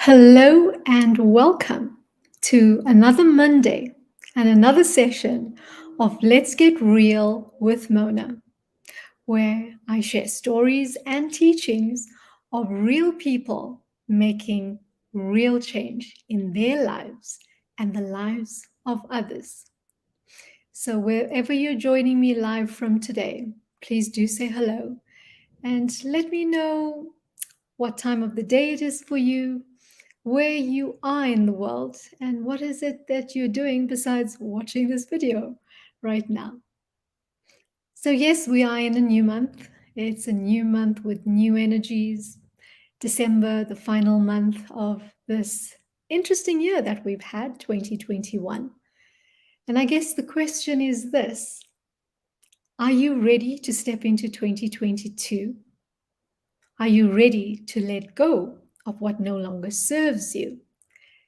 Hello and welcome to another Monday and another session of Let's Get Real with Mona, where I share stories and teachings of real people making real change in their lives and the lives of others. So, wherever you're joining me live from today, please do say hello and let me know what time of the day it is for you, where you are in the world, and what is it that you're doing besides watching this video right now. So, yes, we are in a new month. It's a new month with new energies. December, the final month of this interesting year that we've had, 2021. And I guess the question is this: are you ready to step into 2022? Are you ready to let go of what no longer serves you,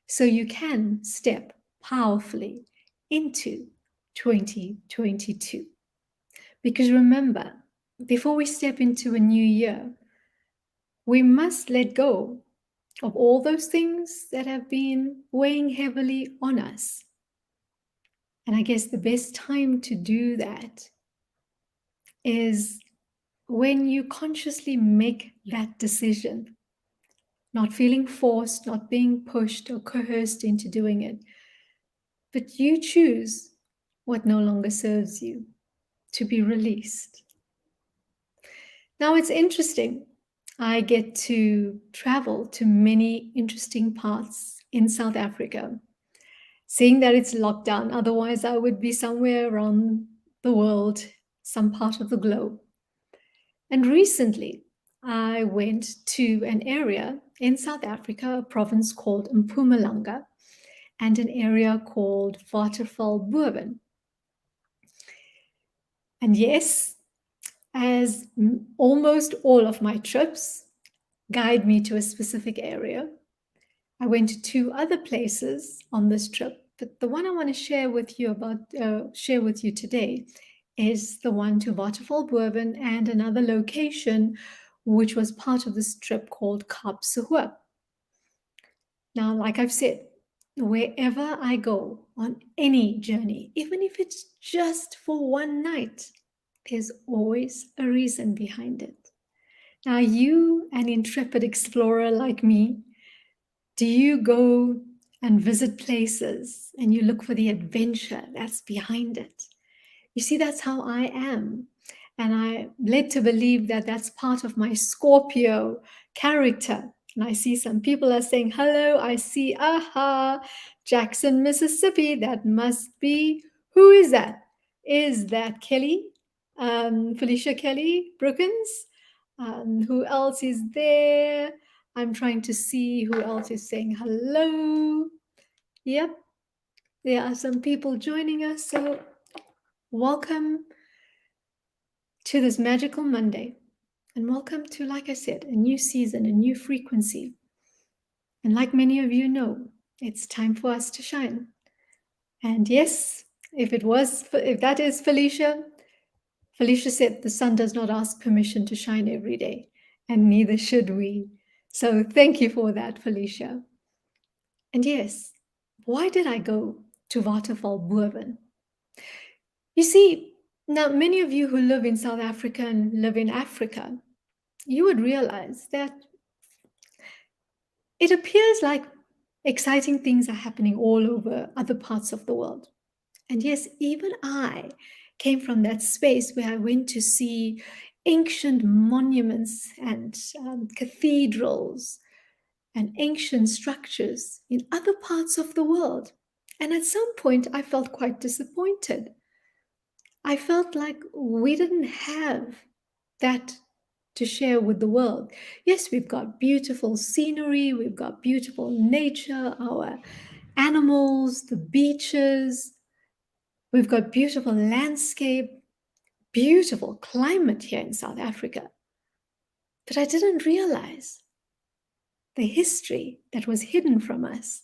so you can step powerfully into 2022? Because remember, before we step into a new year, we must let go of all those things that have been weighing heavily on us. And I guess the best time to do that is when you consciously make that decision, not feeling forced, not being pushed or coerced into doing it, but you choose what no longer serves you to be released. Now it's interesting. I get to travel to many interesting parts in South Africa, seeing that it's locked down. Otherwise, I would be somewhere around the world, some part of the globe. And recently, I went to an area in South Africa, a province called Mpumalanga, and an area called Waterval Boven. And yes, as almost all of my trips guide me to a specific area, I went to two other places on this trip, but the one I want to share with you today is the one to Waterval Boven and another location which was part of this trip called Kaapsehoop. Now, like I've said, wherever I go on any journey, even if it's just for one night, there's always a reason behind it. Now, you, an intrepid explorer like me, do you go and visit places and you look for the adventure that's behind it? You see, that's how I am. And I'm led to believe that that's part of my Scorpio character. And I see some people are saying, hello, I see, aha, Jackson, Mississippi. That must be, who is that? Is that Kelly? Felicia Kelly Brookins? Who else is there? I'm trying to see who else is saying hello. Yep, there are some people joining us. So welcome to this magical Monday. And welcome to, like I said, a new season, a new frequency. And like many of you know, it's time for us to shine. And yes, if that is Felicia, Felicia said the sun does not ask permission to shine every day, and neither should we. So thank you for that, Felicia. And yes, why did I go to Waterval Boven? You see, now many of you who live in South Africa and live in Africa, you would realize that it appears like exciting things are happening all over other parts of the world. And yes, even I came from that space where I went to see ancient monuments and cathedrals and ancient structures in other parts of the world. And at some point, I felt quite disappointed. I felt like we didn't have that to share with the world. Yes, we've got beautiful scenery, we've got beautiful nature, our animals, the beaches, we've got beautiful landscape, beautiful climate here in South Africa. But I didn't realize the history that was hidden from us.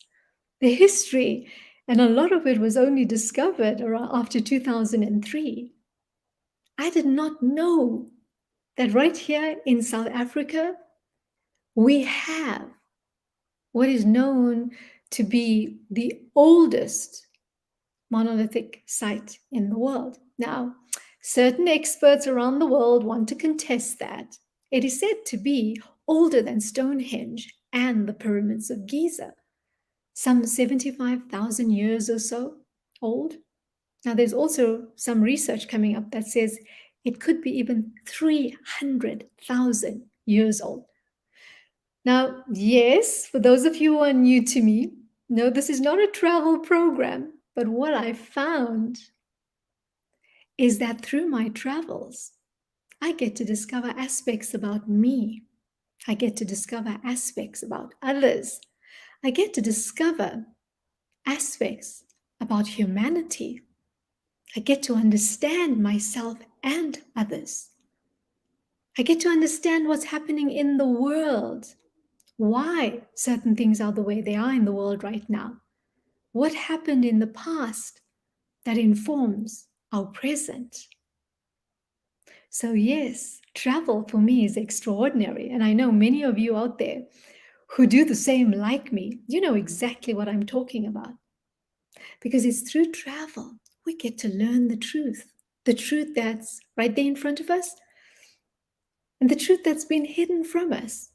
The history, and a lot of it was only discovered around after 2003. I did not know that right here in South Africa, we have what is known to be the oldest monolithic site in the world. Now, certain experts around the world want to contest that. It is said to be older than Stonehenge and the pyramids of Giza, some 75,000 years or so old. Now, there's also some research coming up that says it could be even 300,000 years old. Now, yes, for those of you who are new to me, no, this is not a travel program, but what I found is that through my travels, I get to discover aspects about me. I get to discover aspects about others. I get to discover aspects about humanity. I get to understand myself and others. I get to understand what's happening in the world, why certain things are the way they are in the world right now, what happened in the past that informs our present. So yes, travel for me is extraordinary. And I know many of you out there who do the same like me, you know exactly what I'm talking about. Because it's through travel we get to learn the truth that's right there in front of us, and the truth that's been hidden from us.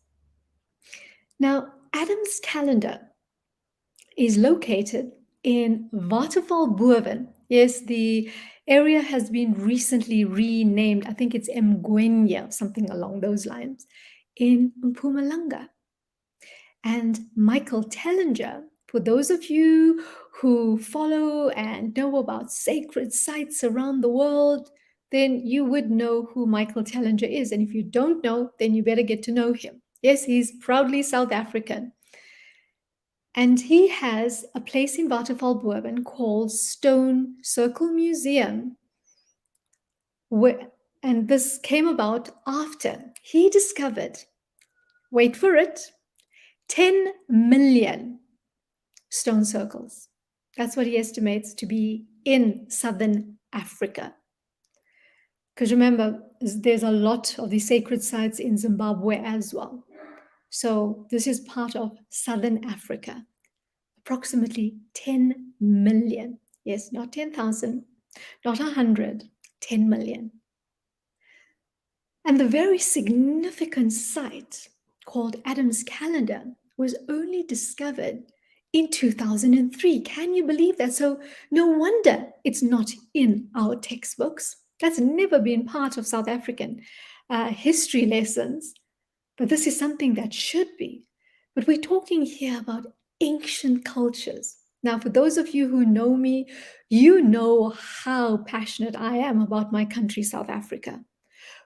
Now, Adam's calendar is located in Waterval Boven. Yes, the area has been recently renamed. I think it's Mgwenya, something along those lines, in Mpumalanga. And Michael Tellinger, for those of you who follow and know about sacred sites around the world, then you would know who Michael Tellinger is. And if you don't know, then you better get to know him. Yes, he's proudly South African. And he has a place in Waterval Boven called Stone Circle Museum. And this came about after he discovered, wait for it, 10 million stone circles. That's what he estimates to be in southern Africa. Because remember, there's a lot of these sacred sites in Zimbabwe as well. So this is part of southern Africa. Approximately 10 million. Yes, not 10,000, not 100, 10 million. And the very significant site called Adam's Calendar was only discovered in 2003. Can you believe that? So no wonder it's not in our textbooks. That's never been part of South African history lessons. But this is something that should be. But we're talking here about ancient cultures. Now, for those of you who know me, you know how passionate I am about my country, South Africa.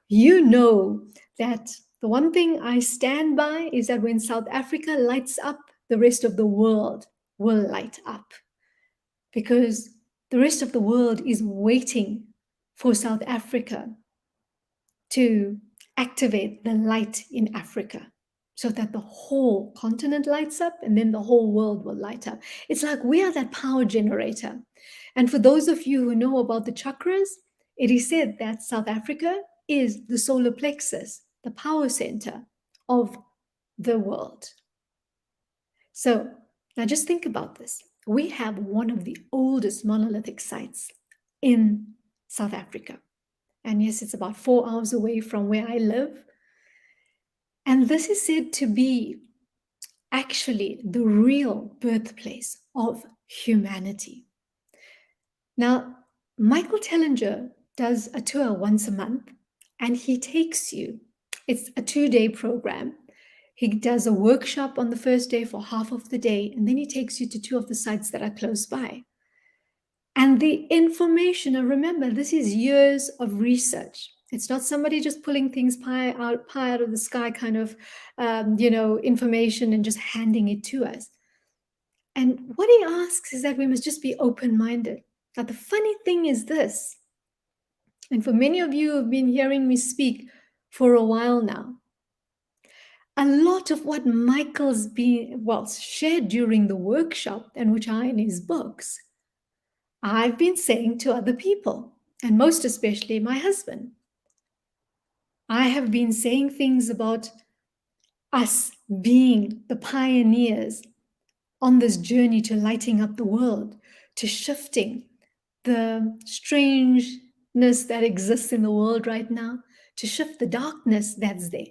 You know that the one thing I stand by is that when South Africa lights up, the rest of the world will light up. Because the rest of the world is waiting for South Africa to activate the light in Africa so that the whole continent lights up and then the whole world will light up. It's like we are that power generator. And for those of you who know about the chakras, it is said that South Africa is the solar plexus, the power center of the world. So now just think about this. We have one of the oldest monolithic sites in South Africa. And yes, it's about 4 hours away from where I live. And this is said to be actually the real birthplace of humanity. Now, Michael Tellinger does a tour once a month, and he takes you. It's a 2-day program. He does a workshop on the first day for half of the day, and then he takes you to 2 of the sites that are close by. And the information, and remember, this is years of research. It's not somebody just pulling things pie out of the sky kind of, information and just handing it to us. And what he asks is that we must just be open-minded. Now, the funny thing is this, and for many of you who have been hearing me speak for a while now, a lot of what Michael's shared during the workshop and which are in his books, I've been saying to other people, and most especially my husband. I have been saying things about us being the pioneers on this journey to lighting up the world, to shifting the strangeness that exists in the world right now, to shift the darkness that's there,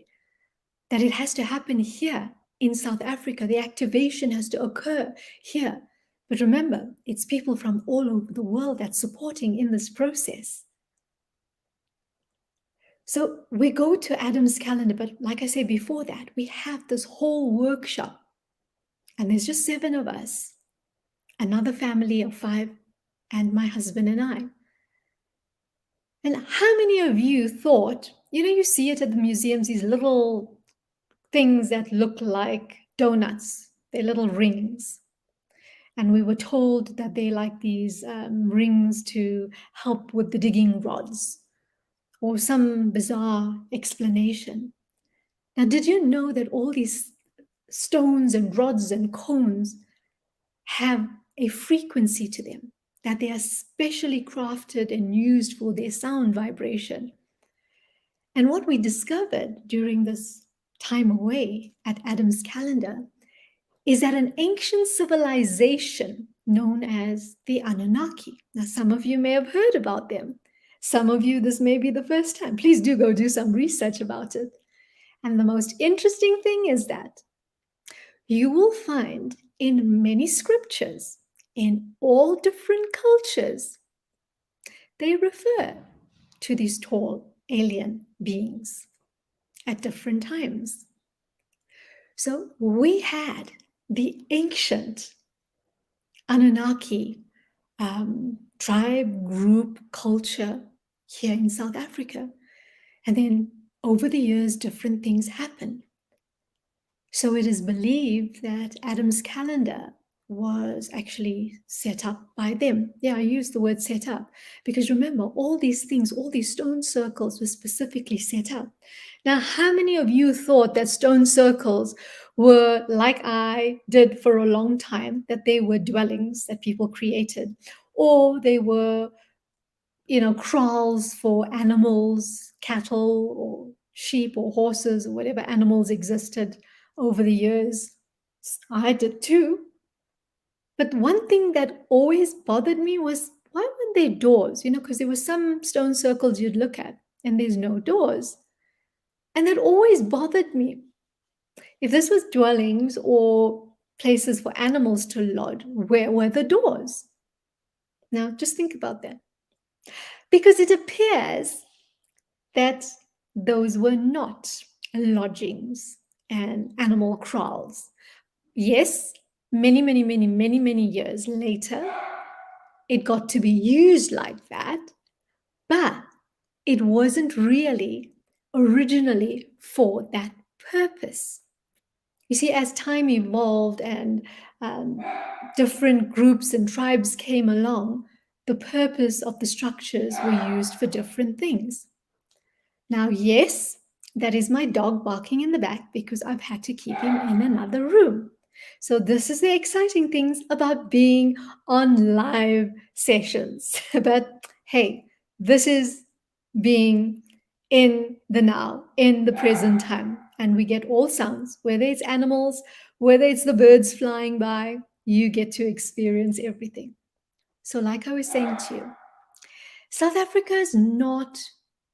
that it has to happen here in South Africa. The activation has to occur here. But remember, it's people from all over the world that's supporting in this process. So we go to Adam's calendar, but like I said before that, we have this whole workshop, and there's just 7 of us, another family of 5, and my husband and I. And how many of you thought, you see it at the museums, these little things that look like donuts, they're little rings. And we were told that they like these rings to help with the digging rods, or some bizarre explanation. Now, did you know that all these stones and rods and cones have a frequency to them, that they are specially crafted and used for their sound vibration? And what we discovered during this time away at Adam's calendar is that an ancient civilization known as the Anunnaki. Now, some of you may have heard about them. Some of you, this may be the first time. Please do go do some research about it. And the most interesting thing is that you will find in many scriptures, in all different cultures, they refer to these tall alien beings at different times. So we had the ancient Anunnaki tribe, group, culture here in South Africa. And then over the years, different things happened. So it is believed that Adam's calendar was actually set up by them. Yeah, I use the word set up because remember, all these things, all these stone circles were specifically set up. Now, how many of you thought that stone circles were, like I did for a long time, that they were dwellings that people created, or they were, kraals for animals, cattle, or sheep, or horses, or whatever animals existed over the years? I did too. But one thing that always bothered me was, why weren't there doors? Because there were some stone circles you'd look at and there's no doors. And that always bothered me. If this was dwellings or places for animals to lodge, where were the doors? Now, just think about that. Because it appears that those were not lodgings and animal kraals. Yes, many, many, many, many, many years later, it got to be used like that, but it wasn't really originally for that purpose. You see, as time evolved and different groups and tribes came along, the purpose of the structures were used for different things. Now, yes, that is my dog barking in the back because I've had to keep him in another room. So this is the exciting things about being on live sessions. But hey, this is being in the now, in the present time. And we get all sounds, whether it's animals, whether it's the birds flying by, you get to experience everything. So like I was saying to you, South Africa is not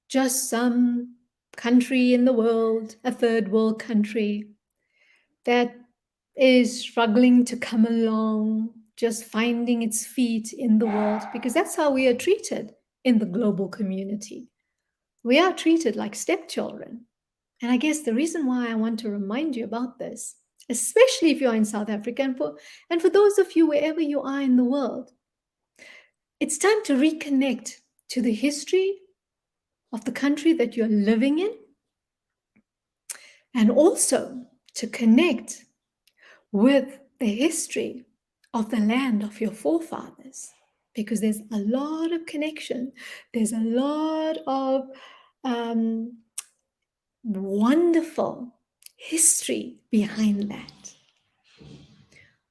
just some country in the world, a third world country that is struggling to come along, just finding its feet in the world, because that's how we are treated in the global community. We are treated like stepchildren. And I guess the reason why I want to remind you about this, especially if you're in South Africa, and for those of you wherever you are in the world, it's time to reconnect to the history of the country that you're living in, and also to connect with the history of the land of your forefathers, because there's a lot of connection. There's a lot of wonderful history behind that.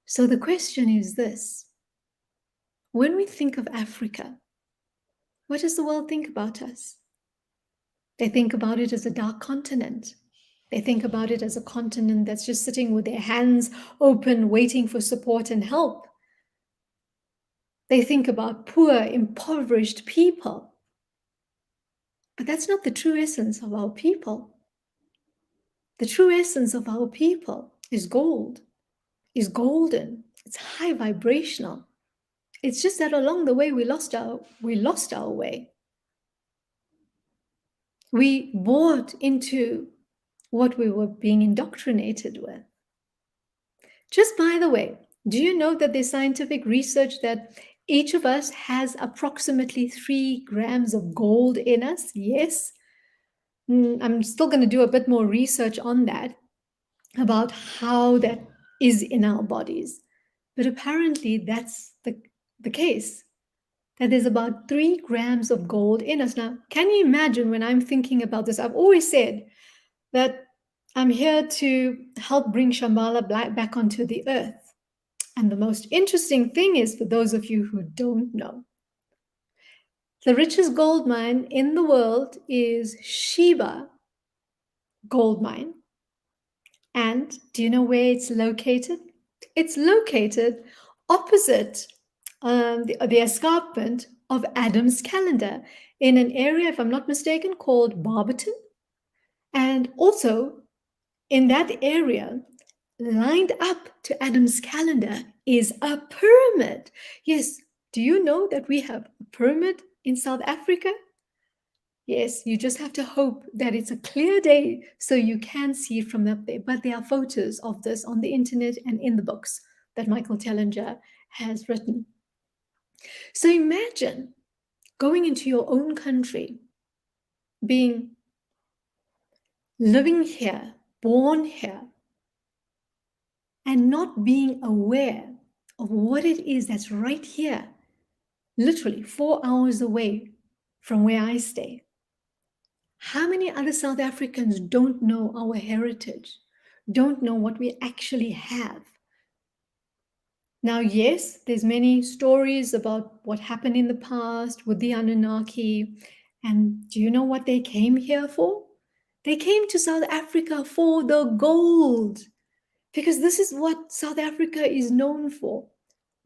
So the question is this: when we think of Africa, what does the world think about us? They think about it as a dark continent. They think about it as a continent that's just sitting with their hands open, waiting for support and help. They think about poor, impoverished people. But that's not the true essence of our people. The true essence of our people is gold, is golden. It's high vibrational. It's just that along the way we lost our way. We bought into what we were being indoctrinated with. Just by the way, do you know that there's scientific research that each of us has approximately 3 grams of gold in us? Yes. I'm still going to do a bit more research on that, about how that is in our bodies. But apparently that's the case, that there's about 3 grams of gold in us. Now, can you imagine when I'm thinking about this? I've always said that I'm here to help bring Shambhala back onto the earth. And the most interesting thing is, for those of you who don't know, the richest gold mine in the world is Sheba Gold Mine. And do you know where it's located? It's located opposite the escarpment of Adam's Calendar, in an area, if I'm not mistaken, called Barberton. And also in that area, lined up to Adam's Calendar, is a pyramid. Yes, do you know that we have a pyramid in South Africa? Yes, you just have to hope that it's a clear day so you can see it from up there. But there are photos of this on the internet and in the books that Michael Tellinger has written. So imagine going into your own country, living here, born here, and not being aware of what it is that's right here, literally 4 hours away from where I stay. How many other South Africans don't know our heritage, don't know what we actually have? Now, yes, there's many stories about what happened in the past with the Anunnaki. And do you know what they came here for? They came to South Africa for the gold, because this is what South Africa is known for,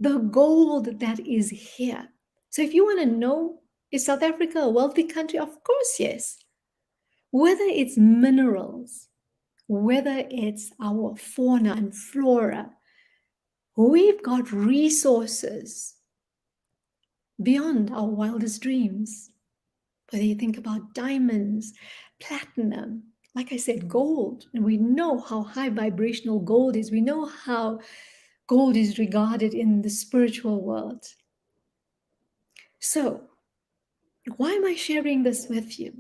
the gold that is here. So if you want to know, is South Africa a wealthy country? Of course, yes. Whether it's minerals, whether it's our fauna and flora, we've got resources beyond our wildest dreams. Whether you think about diamonds, platinum, like I said, gold, and we know how high vibrational gold is. We know how gold is regarded in the spiritual world. So, why am I sharing this with you?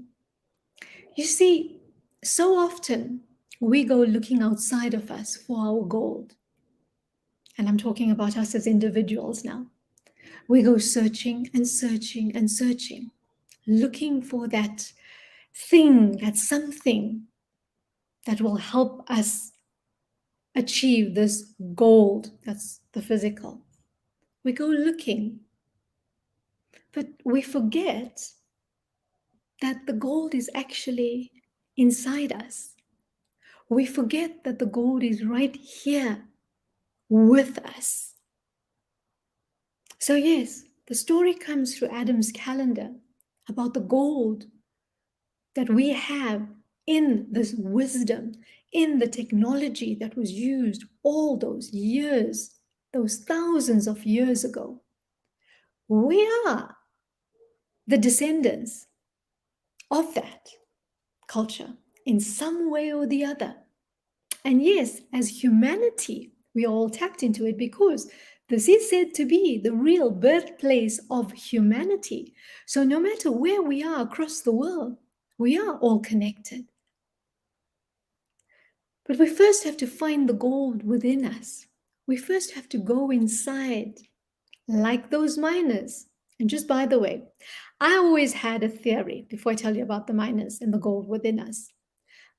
You see, so often we go looking outside of us for our gold. And I'm talking about us as individuals now. We go searching and searching and searching, looking for that thing, that something that will help us achieve this gold. That's the physical. We go looking, but we forget that the gold is actually inside us. We forget that the gold is right here with us. So yes, the story comes through Adam's Calendar about the gold that we have in this wisdom, in the technology that was used all those years, those thousands of years ago. We are the descendants of that culture in some way or the other. And yes, as humanity, we are all tapped into it, because this is said to be the real birthplace of humanity. So no matter where we are across the world, we are all connected. But we first have to find the gold within us. We first have to go inside, like those miners. And just by the way, I always had a theory, before I tell you about the miners and the gold within us.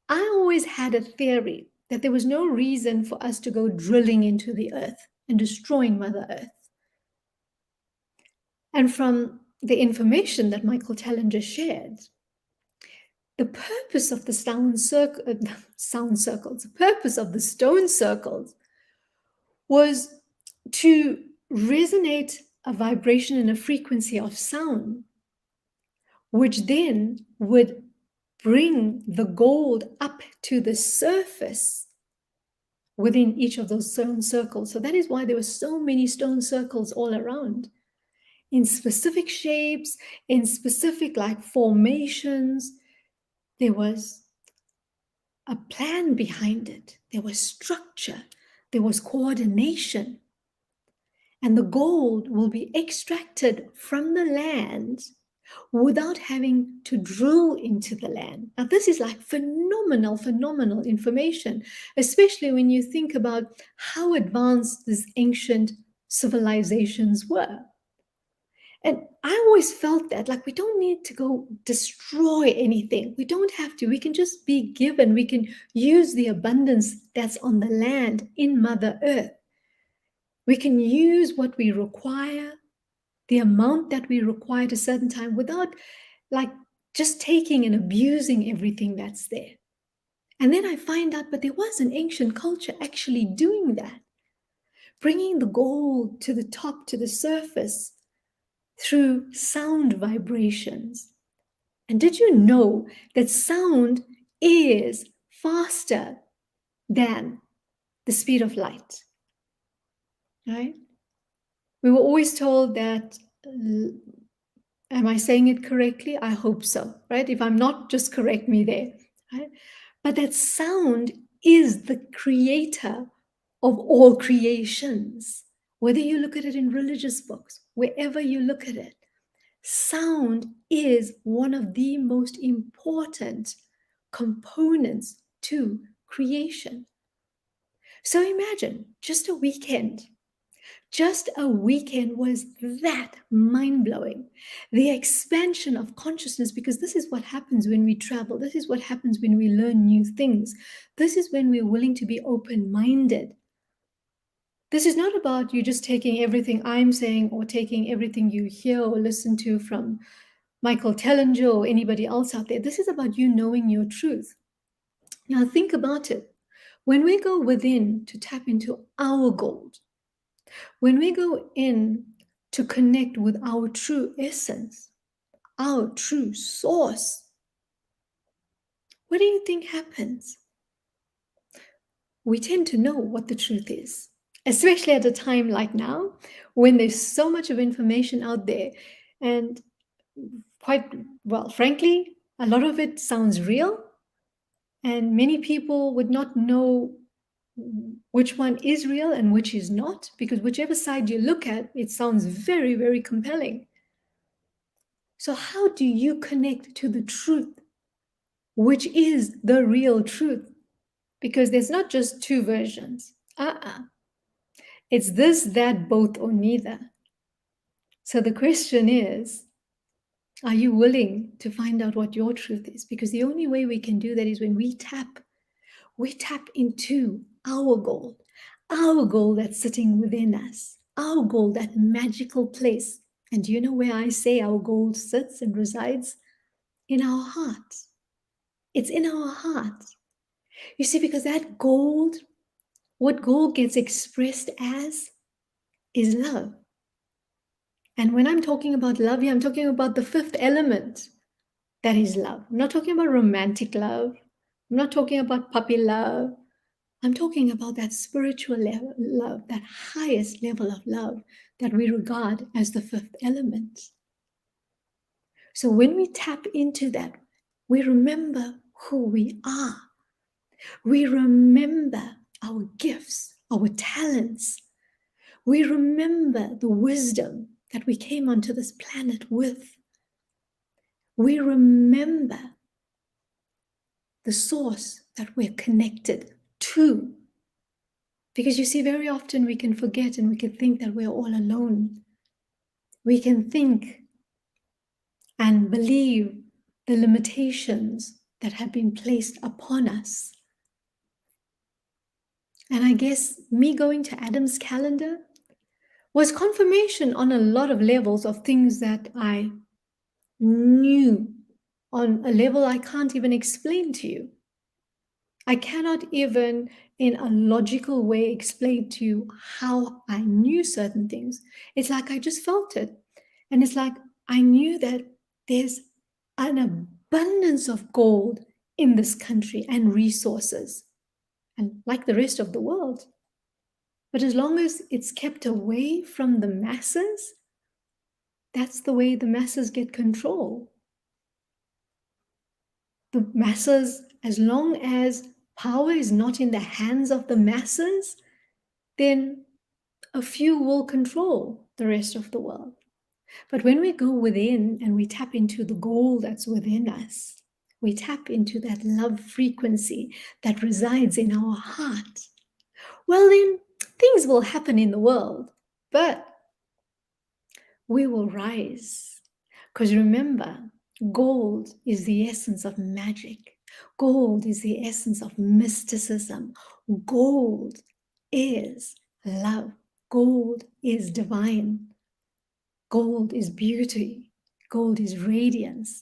I always had a theory that there was no reason for us to go drilling into the earth and destroying Mother Earth. And from the information that Michael Tellinger shared, the purpose of the sound circles, the purpose of the stone circles was to resonate a vibration and a frequency of sound, which then would bring the gold up to the surface within each of those stone circles. So that is why there were so many stone circles all around, in specific shapes, in specific like formations. There was a plan behind it. There was structure. There was coordination. And the gold will be extracted from the land without having to drill into the land. Now, this is like phenomenal information, especially when you think about how advanced these ancient civilizations were. And I always felt that, like, we don't need to go destroy anything. We don't have to. We can just be given. We can use the abundance that's on the land in Mother Earth. We can use what we require, the amount that we require at a certain time, without like just taking and abusing everything that's there. And then I find out, but there was an ancient culture actually doing that, bringing the gold to the top, to the surface, through sound vibrations. And did you know that sound is faster than the speed of light? Right? We were always told that, am I saying it correctly? I hope so, right? If I'm not, just correct me there, right? But that sound is the creator of all creations. Whether you look at it in religious books, wherever you look at it, sound is one of the most important components to creation. So imagine just a weekend. Just a weekend was that mind-blowing. The expansion of consciousness, because this is what happens when we travel. This is what happens when we learn new things. This is when we're willing to be open-minded. This is not about you just taking everything I'm saying or taking everything you hear or listen to from Michael Tellinger or anybody else out there. This is about you knowing your truth. Now think about it. When we go within to tap into our gold, when we go in to connect with our true essence, our true source, what do you think happens? We tend to know what the truth is, especially at a time like now when there's so much of information out there. And quite well, frankly, a lot of it sounds real, and many people would not know which one is real and which is not, because whichever side you look at, it sounds very compelling. So how do you connect to the truth, which is the real truth? Because there's not just two versions. It's this, that, both, or neither. So the question is, are you willing to find out what your truth is? Because the only way we can do that is when we tap into our gold that's sitting within us, our gold, that magical place. And do you know where I say our gold sits and resides? In our hearts. It's in our hearts. You see, because that gold, what gold gets expressed as is love. And when I'm talking about love here, I'm talking about the fifth element, that is love. I'm not talking about romantic love. I'm not talking about puppy love. I'm talking about that spiritual love, that highest level of love that we regard as the fifth element. So when we tap into that, we remember who we are. We remember our gifts, our talents. We remember the wisdom that we came onto this planet with. We remember the source that we're connected to. Because you see, very often we can forget and we can think that we're all alone. We can think and believe the limitations that have been placed upon us. And I guess me going to Adam's calendar was confirmation on a lot of levels of things that I knew on a level I can't even explain to you. I cannot even, in a logical way, explain to you how I knew certain things. It's like I just felt it. And it's like I knew that there's an abundance of gold in this country and resources, and like the rest of the world. But as long as it's kept away from the masses, that's the way the masses get control. The masses, as long as power is not in the hands of the masses, then a few will control the rest of the world. But when we go within and we tap into the gold that's within us, we tap into that love frequency that resides in our heart, well, then things will happen in the world, but we will rise. Because remember, gold is the essence of magic. Gold is the essence of mysticism. Gold is love. Gold is divine. Gold is beauty. Gold is radiance.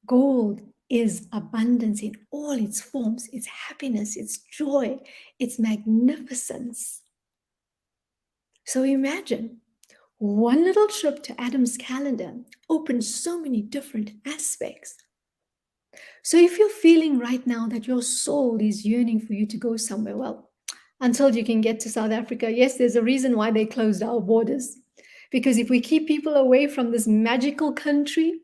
Gold is abundance in all its forms, its happiness, its joy, its magnificence. So imagine one little trip to Adam's calendar opens so many different aspects. So if you're feeling right now that your soul is yearning for you to go somewhere, well, until you can get to South Africa, yes, there's a reason why they closed our borders. Because if we keep people away from this magical country,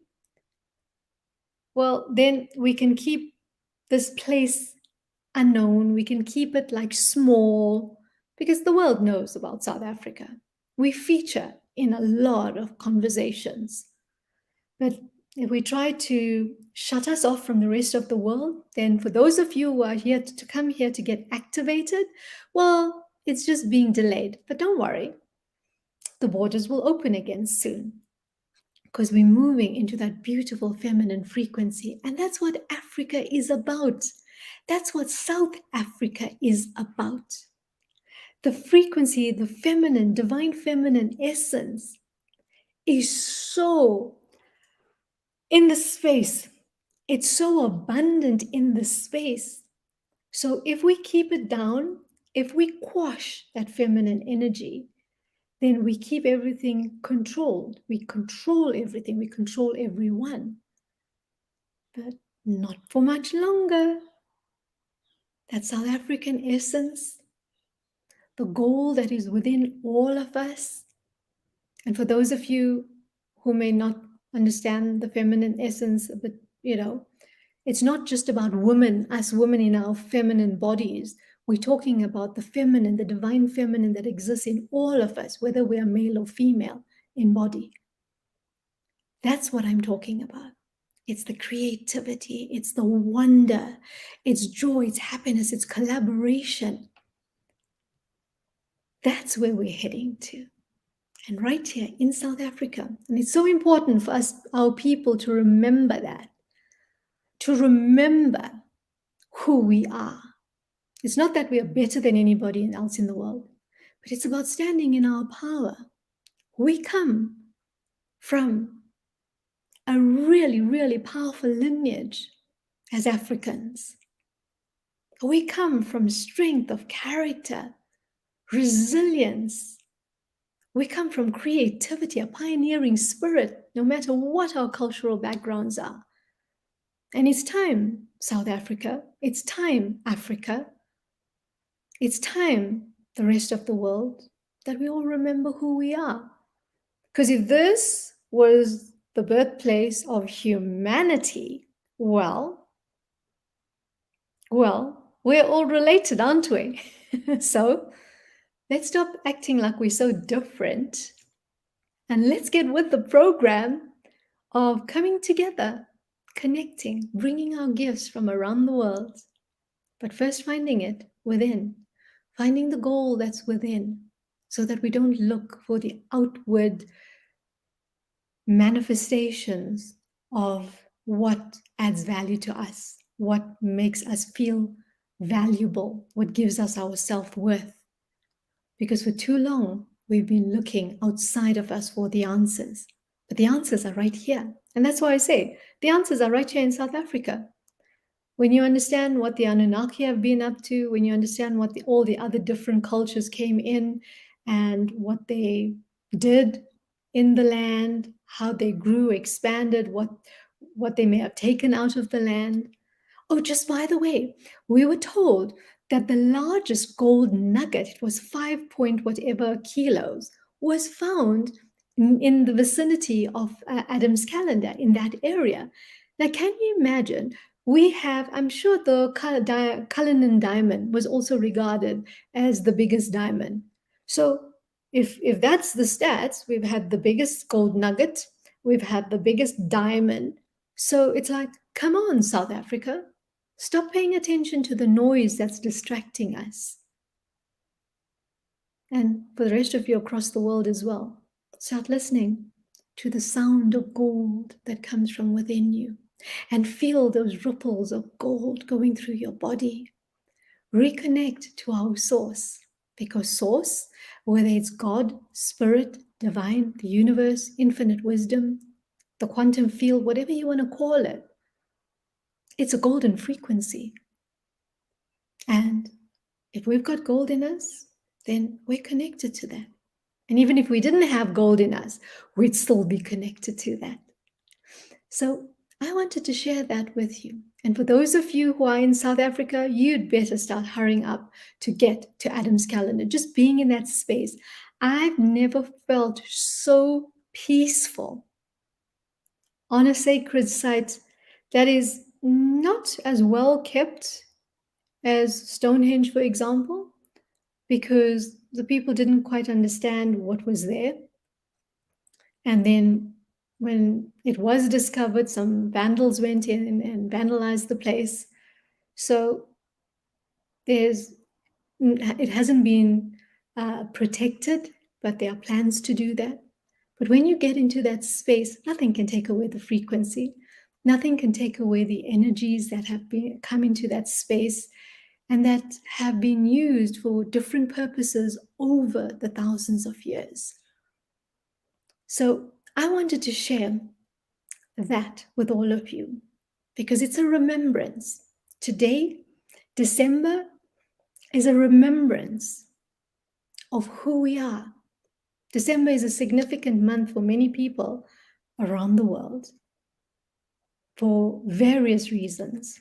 well, then we can keep this place unknown. We can keep it like small, because the world knows about South Africa. We feature in a lot of conversations. But if we try to shut us off from the rest of the world, then for those of you who are here to come here to get activated, well, it's just being delayed. But don't worry, the borders will open again soon, because we're moving into that beautiful feminine frequency. And that's what Africa is about. That's what South Africa is about. The frequency, the feminine, divine feminine essence is so in the space. It's so abundant in the space. So if we keep it down, if we quash that feminine energy, then we keep everything controlled. We control everything. We control everyone. But not for much longer. That South African essence, the gold that is within all of us. And for those of you who may not understand the feminine essence, but it's not just about women, us women in our feminine bodies. We're talking about the feminine, the divine feminine that exists in all of us, whether we are male or female in body. That's what I'm talking about. It's the creativity, it's the wonder, it's joy, it's happiness, it's collaboration. That's where we're heading to. And right here in South Africa. And it's so important for us, our people, to remember that. To remember who we are. It's not that we are better than anybody else in the world, but it's about standing in our power. We come from a really, really powerful lineage as Africans. We come from strength of character, resilience. We come from creativity, a pioneering spirit, no matter what our cultural backgrounds are. And it's time, South Africa. It's time, Africa. It's time, the rest of the world, that we all remember who we are. Because if this was the birthplace of humanity, well, we're all related, aren't we? So let's stop acting like we're so different, and let's get with the program of coming together, connecting, bringing our gifts from around the world. But first finding it within, finding the goal that's within, so that we don't look for the outward manifestations of what adds value to us, what makes us feel valuable, what gives us our self-worth. Because for too long, we've been looking outside of us for the answers. But the answers are right here. And that's why I say the answers are right here in South Africa. When you understand what the Anunnaki have been up to, when you understand what all the other different cultures came in and what they did in the land, how they grew, expanded, what they may have taken out of the land. Oh, just by the way, we were told that the largest gold nugget, it was 5 point whatever kilos, was found in the vicinity of Adam's calendar in that area. Now, can you imagine? We have, I'm sure the Cullinan diamond was also regarded as the biggest diamond. So if that's the stats, we've had the biggest gold nugget, we've had the biggest diamond. So it's like, come on, South Africa, stop paying attention to the noise that's distracting us. And for the rest of you across the world as well, start listening to the sound of gold that comes from within you and feel those ripples of gold going through your body. Reconnect to our source, because source, whether it's God, spirit, divine, the universe, infinite wisdom, the quantum field, whatever you want to call it, it's a golden frequency. And if we've got gold in us, then we're connected to that. And even if we didn't have gold in us, we'd still be connected to that. So I wanted to share that with you. And for those of you who are in South Africa, you'd better start hurrying up to get to Adam's calendar. Just being in that space, I've never felt so peaceful on a sacred site that is not as well kept as Stonehenge, for example, because the people didn't quite understand what was there. And then when it was discovered, some vandals went in and vandalized the place. So it hasn't been protected, but there are plans to do that. But when you get into that space, nothing can take away the frequency. Nothing can take away the energies that have come into that space and that have been used for different purposes over the thousands of years. So I wanted to share that with all of you because it's a remembrance. Today, December, is a remembrance of who we are. December is a significant month for many people around the world for various reasons,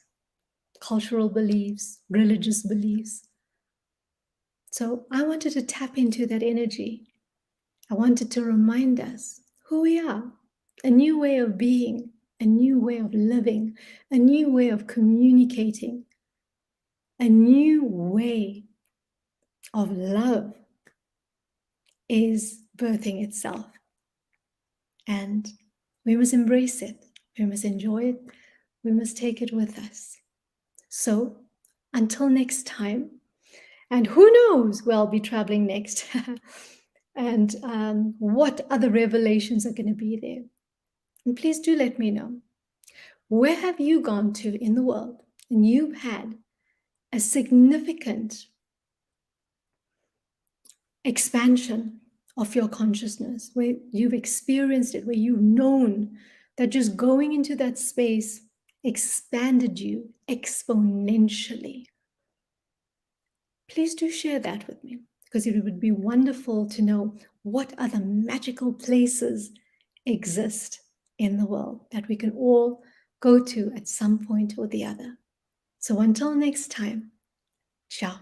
cultural beliefs, religious beliefs. So I wanted to tap into that energy. I wanted to remind us who we are, a new way of being, a new way of living, a new way of communicating, a new way of love is birthing itself. And we must embrace it. We must enjoy it. We must take it with us. So until next time, and who knows where I'll be traveling next and what other revelations are going to be there. And please do let me know. Where have you gone to in the world and you've had a significant expansion of your consciousness, where you've experienced it, where you've known that just going into that space expanded you exponentially? Please do share that with me, because it would be wonderful to know what other magical places exist in the world that we can all go to at some point or the other. So until next time, ciao.